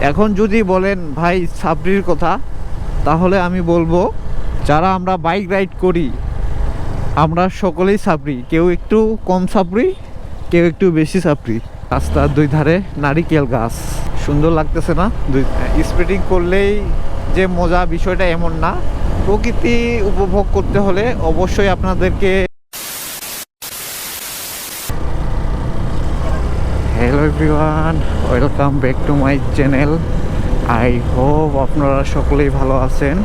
এখন যদি বলেন ভাই সাবরির কথা, তাহলে আমি বলবো যারা আমরা বাইক রাইড করি আমরা সকলেই সাবরি। কেউ একটু কম সাবরি, কেউ একটু বেশি সাবরি। রাস্তার দুই ধারে নারিকেল গাছ, সুন্দর লাগতেছে না? স্পিডিং করলেই যে মজা, বিষয়টা এমন না। প্রকৃতি উপভোগ করতে হলে অবশ্যই আপনাদেরকে। Hello everyone, welcome back to my channel. I hope আপনারা সকলেই ভালো আছেন।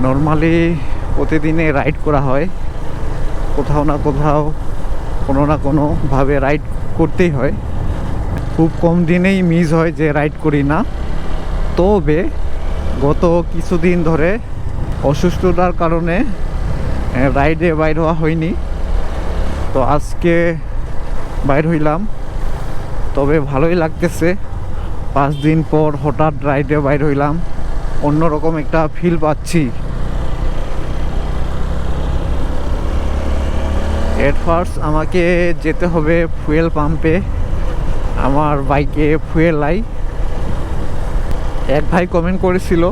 নর্মালি প্রতিদিনে রাইড করা হয়, কোথাও না কোথাও কোনো না কোনোভাবে রাইড করতেই হয়। খুব কম দিনেই মিস হয় যে রাইড করি না। তবে গত কিছুদিন ধরে অসুস্থতার কারণে রাইডে বাইর হওয়া হয়নি। তো আজকে বাইর হইলাম, তবে ভালোই লাগতেছে। 5 দিন পর হঠাৎ রাইডে বাইর হইলাম, অন্যরকম একটা ফিল পাচ্ছি। এট ফার্স্ট আমাকে যেতে হবে ফুয়েল পাম্পে, আমার বাইকে ফুয়েল নাই। এক ভাই কমেন্ট করেছিল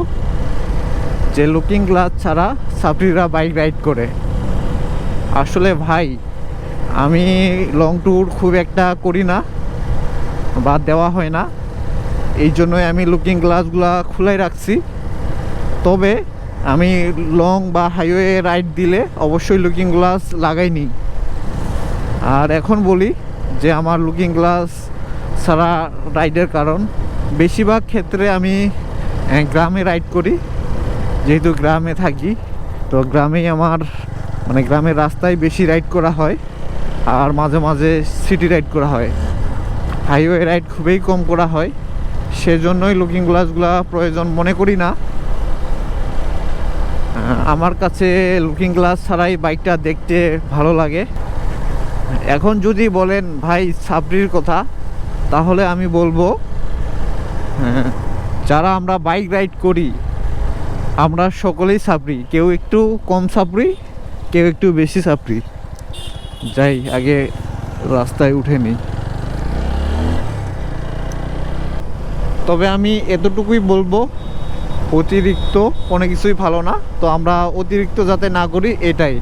যে লুকিং গ্লাস ছাড়া সাবরিরা বাইক রাইড করে। আসলে ভাই, আমি লং ট্যুর খুব একটা করি না বা দেওয়া হয় না, এই জন্যই আমি লুকিং গ্লাসগুলো খুলাই রাখছি। তবে আমি লং বা হাইওয়ে রাইড দিলে অবশ্যই লুকিং গ্লাস লাগাইনি। আর এখন বলি যে আমার লুকিং গ্লাস ছাড়া রাইডের কারণ, বেশিরভাগ ক্ষেত্রে আমি গ্রামে রাইড করি, যেহেতু গ্রামে থাকি। তো গ্রামেই আমার গ্রামের রাস্তায় বেশি রাইড করা হয়, আর মাঝে মাঝে সিটি রাইড করা হয়। হাইওয়ে রাইড খুবই কম করা হয়, সেজন্যই লুকিং গ্লাসগুলো প্রয়োজন মনে করি না। আমার কাছে লুকিং গ্লাস ছাড়াই বাইকটা দেখতে ভালো লাগে। এখন যদি বলেন ভাই সাবরির কথা, তাহলে আমি বলবো যারা আমরা বাইক রাইড করি আমরা সকলেই সাবরি। কেউ একটু কম সাবরি, কেউ একটু বেশি সাবরি। যাই আগে রাস্তায় উঠে নিই। তবে আমি এতটুকুই বলবো, অতিরিক্ত কোনো কিছুই ভালো না। তো আমরা অতিরিক্ত যাতে না করি, এটাই।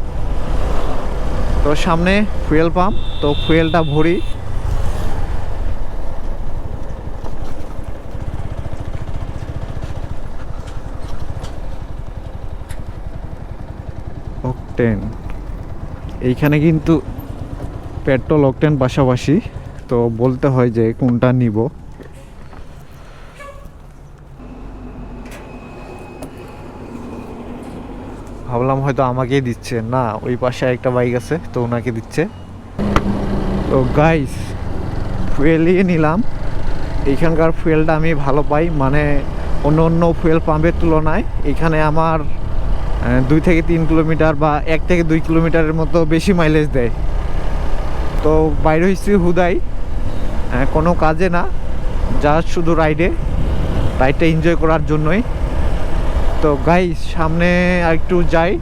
তো সামনে ফুয়েল পাম্প, তো ফুয়েলটা ভরি। অকটেন, এইখানে কিন্তু পেট্রোল অকটেন পাশাপাশি, তো বলতে হয় যে কোনটা নিব। ভাবলাম হয়তো আমাকেই দিচ্ছে, না ওই পাশে একটা বাইক আছে তো ওনাকে দিচ্ছে। তো গাইস, ফুয়েলই নিলাম। এইখানকার ফুয়েলটা আমি ভালো পাই, অন্য অন্য ফুয়েল পাম্পের তুলনায় এখানে আমার 2 থেকে 3 কিলোমিটার বা 1 থেকে 2 কিলোমিটারের মতো বেশি মাইলেজ দেয়। তো বাইরে হয়েছি হুদাই, কোনো কাজে না, যা শুধু রাইডটা এনজয় করার জন্যই। তো গাইস, সামনে আর একটু যাই,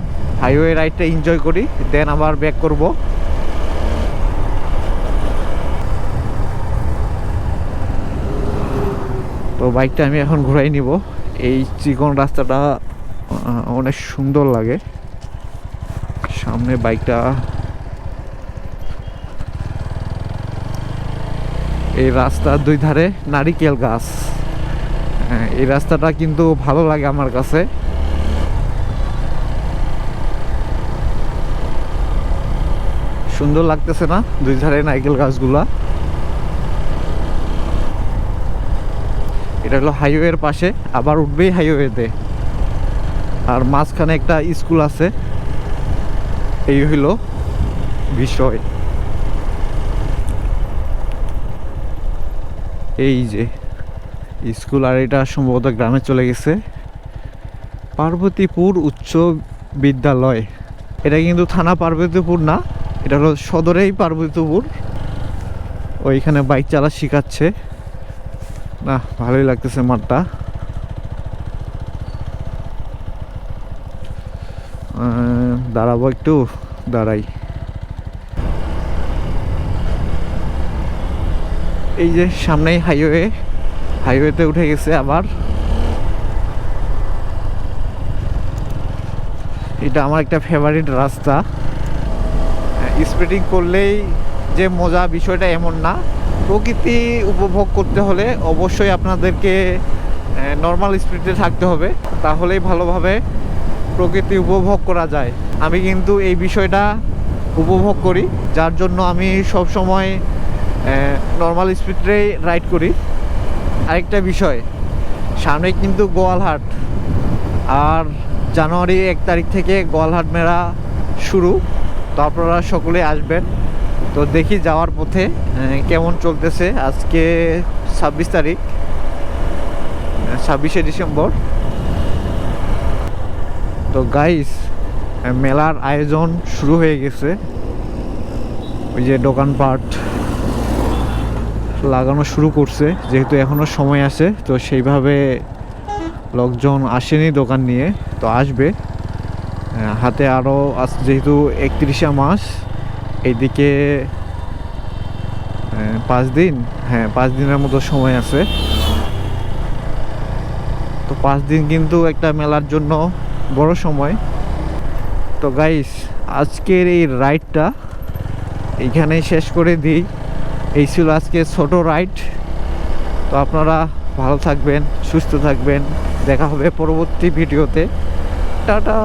হাইওয়ে রাইডটা এনজয় করি, দেন আবার ব্যাক করব। তো বাইকটা আমি এখন ঘুরাই নিব। এই চিকন রাস্তাটা অনেক সুন্দর লাগে। সামনে বাইকটা, এই রাস্তার দুই ধারে নারিকেল গাছ। এই রাস্তাটা কিন্তু ভালো লাগে আমার কাছে। সুন্দর লাগতেছে না দুই ধারে নারিকেল গাছগুলা? এটা হলো হাইওয়ের পাশে, আবার উঠবেই হাইওয়েতে, আর মাঝখানে একটা স্কুল আছে। এই হইল বিষয়। এই যে স্কুল, আর এটা সম্ভবত গ্রামে চলে গেছে। পার্বতীপুর উচ্চ বিদ্যালয়। এটা কিন্তু থানা পার্বতীপুর না, এটা হলো সদরেই পার্বতীপুর। ওইখানে বাইক চালা শিখাচ্ছে না, ভালোই লাগতেছে মাঠটা। দাঁড়াবো একটু, দাঁড়াই। এই যে সামনেই হাইওয়ে, হাইওয়েতে উঠে গেছে আবার। এটা আমার একটা ফেভারিট রাস্তা। স্পিডিং করলেই যে মজা, বিষয়টা এমন না। প্রকৃতি উপভোগ করতে হলে অবশ্যই আপনাদেরকে নর্মাল স্পিডে থাকতে হবে, তাহলেই ভালোভাবে প্রকৃতি উপভোগ করা যায়। আমি কিন্তু এই বিষয়টা উপভোগ করি, যার জন্য আমি সব সময় নর্মাল স্পিডেই রাইড করি। আরেকটা বিষয়, সামনে কিন্তু গোয়ালহাট, আর জানুয়ারি 1 তারিখ থেকে গোয়ালহাট মেলা শুরু। তো আপনারা সকলে আসবেন। তো দেখি যাওয়ার পথে কেমন চলতেছে। আজকে 26 তারিখ, 26শে ডিসেম্বর। তো গাইস, মেলার আয়োজন শুরু হয়ে গেছে। ওই যে দোকানপাট লাগানো শুরু করছে, যেহেতু এখনো সময় আছে, তো সেইভাবে লোকজন আসেনি দোকান নিয়ে, তো আসবে। হাতে আরও যেহেতু 31শে মাস, এইদিকে 5 দিন, 5 দিনের মতো সময় আছে। তো 5 দিন কিন্তু একটা মেলার জন্য বড় সময়। তো গাইস, আজকের এই রাইডটা এইখানেই শেষ করে দিই। এই ছিল আজকে ছোট রাইড। তো আপনারা ভালো থাকবেন, সুস্থ থাকবেন। দেখা হবে পরবর্তী ভিডিওতে। টাটা।